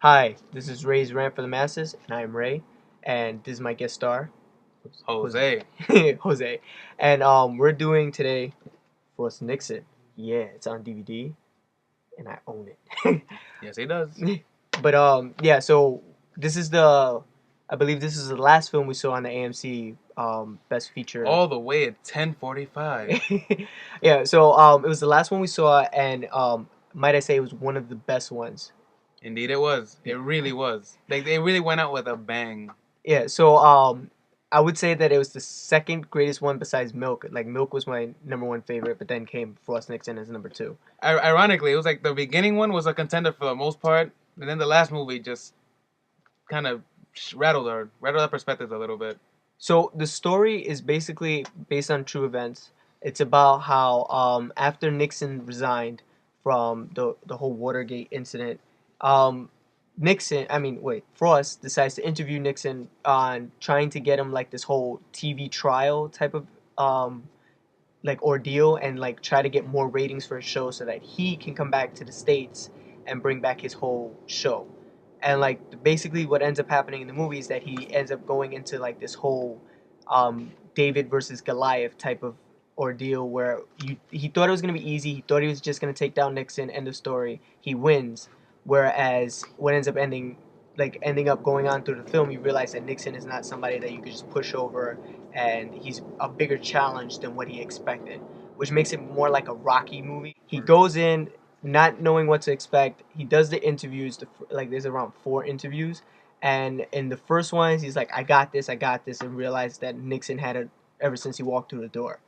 Hi, this is Ray's Rant for the Masses, and I am Ray, and this is my guest star, Jose. Jose, and we're doing today Frost Nixon. Yeah, it's on DVD, and I own it. Yes, he does. But yeah. So this is I believe this is the last film we saw on the AMC Best Feature. All the way at 10:45. Yeah. So it was the last one we saw, and might I say it was one of the best ones. Indeed, it was. It really was. They really went out with a bang. Yeah, so I would say that it was the second greatest one besides Milk. Like Milk was my number one favorite, but then came Frost Nixon as number two. Ironically, it was like the beginning one was a contender for the most part, and then the last movie just kind of rattled our perspectives a little bit. So the story is basically based on true events. It's about how after Nixon resigned from the whole Watergate incident, um, Frost decides to interview Nixon on trying to get him like this whole TV trial type of um, like ordeal and like try to get more ratings for his show so that he can come back to the States and bring back his whole show. And like basically what ends up happening in the movie is that he ends up going into like this whole David versus Goliath type of ordeal where he thought it was gonna be easy. He thought he was just gonna take down Nixon. End of story. He wins. Whereas what ends up ending up going on through the film, you realize that Nixon is not somebody that you could just push over, and he's a bigger challenge than what he expected, which makes it more like a Rocky movie. He goes in not knowing what to expect. He does the interviews, like there's around 4 interviews, and in the first ones, he's like, I got this," and realized that Nixon had it ever since he walked through the door.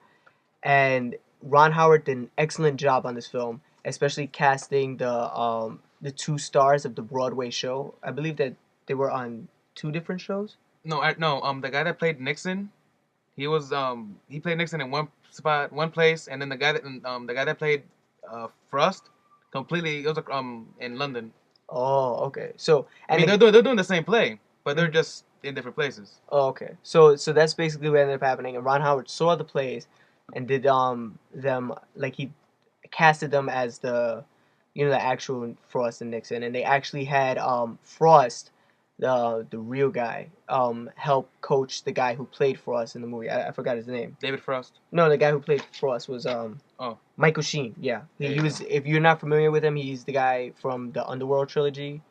And Ron Howard did an excellent job on this film, especially casting the two stars of the Broadway show. I believe that they were on two different shows. No. The guy that played Nixon, he played Nixon in one spot, one place, and then the guy that played Frost, completely it was in London. Oh, okay. So I mean, they're doing the same play, but they're just in different places. Oh, okay. So that's basically what ended up happening. And Ron Howard saw the plays and did them like he casted them as the actual Frost and Nixon, and they actually had Frost, the real guy, help coach the guy who played Frost in the movie. I forgot his name. David Frost. No, the guy who played Frost was Oh, Michael Sheen. Yeah, there he you was. go. If you're not familiar with him, he's the guy from the Underworld trilogy,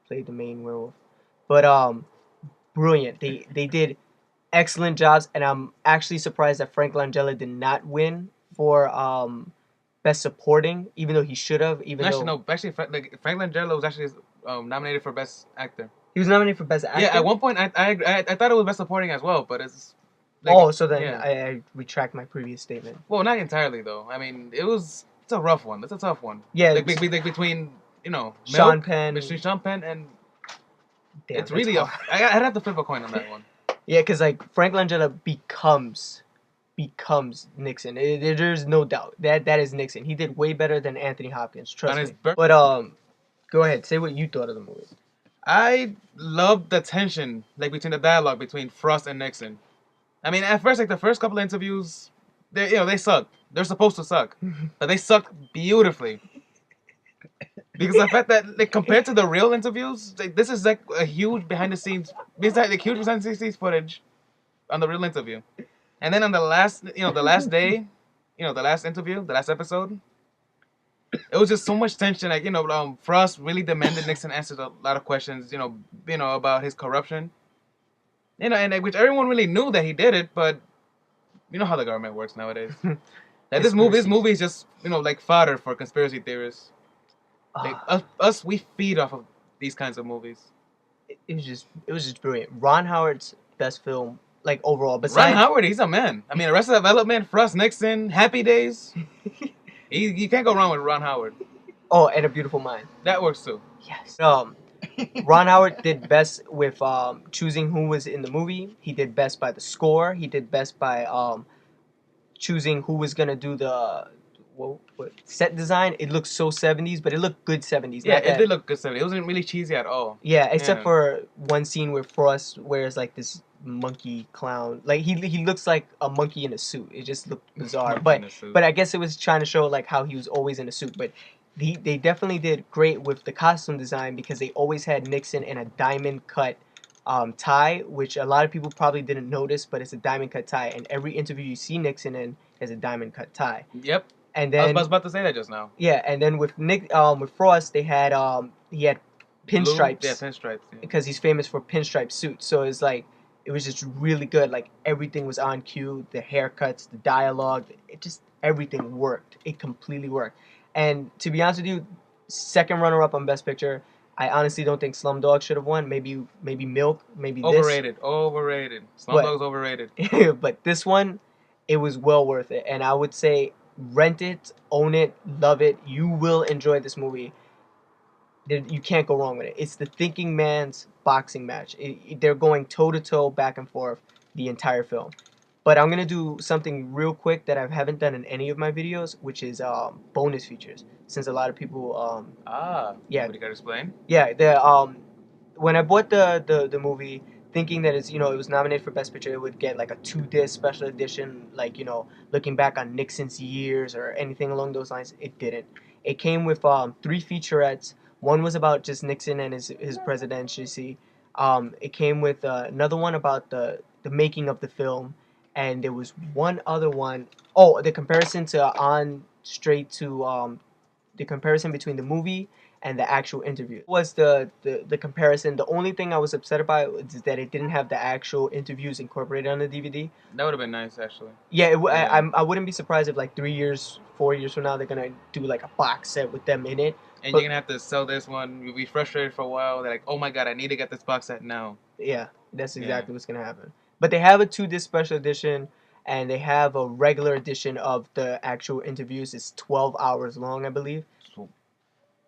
played the main werewolf. But brilliant. They did excellent jobs, and I'm actually surprised that Frank Langella did not win for best supporting, even though he should have. Actually, Frank Langella was actually nominated for best actor. He was nominated for best actor. Yeah, at one point I thought it was best supporting as well, but it's So then yeah. I retract my previous statement. Well, not entirely though. I mean, it's a rough one. It's a tough one. Yeah, between Sean Penn. between Sean Penn and Damn, it's really I'd have to flip a coin on that one. Yeah, because like Frank Langella becomes Nixon. There's no doubt that is Nixon. He did way better than Anthony Hopkins. Trust me. But go ahead, say what you thought of the movie. I loved the tension between the dialogue between Frost and Nixon. I mean, at first, the first couple of interviews, they sucked. They're supposed to suck, but they sucked beautifully. Because the fact that compared to the real interviews, this is like a huge behind the scenes, huge behind the scenes footage on the real interview, and then on the last day, the last interview, the last episode, it was just so much tension. Frost really demanded Nixon answer a lot of questions, about his corruption, and which everyone really knew that he did it, but you know how the government works nowadays. That this movie is just fodder for conspiracy theorists. We feed off of these kinds of movies. It was just brilliant. Ron Howard's best film, like overall. Ron Howard, he's a man. I mean, Arrested Development, Frost Nixon, Happy Days. You can't go wrong with Ron Howard. Oh, and A Beautiful Mind. That works too. Yes. Ron Howard did best with choosing who was in the movie. He did best by the score. He did best by choosing who was gonna do the set design. It looked so 70s, but it looked good 70s. Yeah, it did look good 70s. It wasn't really cheesy at all. Yeah, except for one scene where Frost wears like this monkey clown. Like he looks like a monkey in a suit. It just looked bizarre. But I guess it was trying to show like how he was always in a suit. But they definitely did great with the costume design because they always had Nixon in a diamond cut tie, which a lot of people probably didn't notice, but it's a diamond cut tie. And every interview you see Nixon in is a diamond cut tie. Yep. And I was then about to say that just now. yeah, and then with Frost, they had he had Blue, yeah, pinstripes pinstripes. Yeah. because he's famous for pinstripe suits. So it's like it was just really good. Like everything was on cue. The haircuts, the dialogue, it just everything worked. It completely worked. And to be honest with you, second runner up on Best Picture. I honestly don't think Slumdog should have won. Maybe Milk. Maybe Overrated. Overrated. Slumdog's overrated. this. But this one, it was well worth it. And I would say rent it, own it, love it. You will enjoy this movie. You can't go wrong with it. It's the thinking man's boxing match. They're going toe to toe, back and forth the entire film. But I'm gonna do something real quick that I haven't done in any of my videos, which is bonus features. Since a lot of people, yeah, What do you gotta explain? yeah, when I bought the movie, thinking that it was nominated for Best Picture, it would get like a 2-disc special edition, like looking back on Nixon's years or anything along those lines. It didn't. It came with 3 featurettes. One was about just Nixon and his presidency. It came with another one about the making of the film, and there was one other one. Oh, the comparison to on straight to the comparison between the movie and the actual interview was the comparison. The only thing I was upset about is that it didn't have the actual interviews incorporated on the DVD. That would have been nice, actually. Yeah, Yeah. I wouldn't be surprised if like 3 years, 4 years from now they're gonna do like a box set with them in it. And But you're gonna have to sell this one. You'll be frustrated for a while. They're like, oh my god, I need to get this box set now. yeah, that's Yeah. exactly what's gonna happen. But they have a 2-disc special edition, and they have a regular edition of the actual interviews. It's 12 hours long, I believe. So,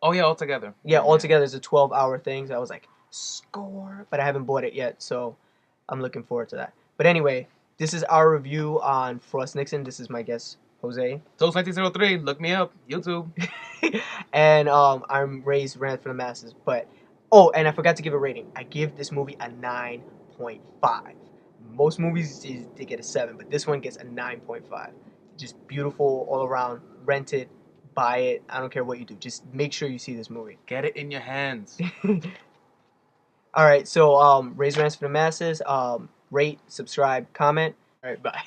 oh yeah, altogether. Yeah, altogether it's a 12-hour thing. So I was like, score. But I haven't bought it yet, so I'm looking forward to that. But anyway, this is our review on Frost Nixon. This is my guest, Jose. Toast 1903. Look me up. YouTube. And I'm Ray's Rant for the Masses. But oh, and I forgot to give a rating. I give this movie a 9.5. Most movies they get a 7, but this one gets a 9.5. Just beautiful all around. Rent it, buy it. I don't care what you do. Just make sure you see this movie. Get it in your hands. All right, so Ray's Rants for the Masses. Rate, subscribe, comment. All right, bye.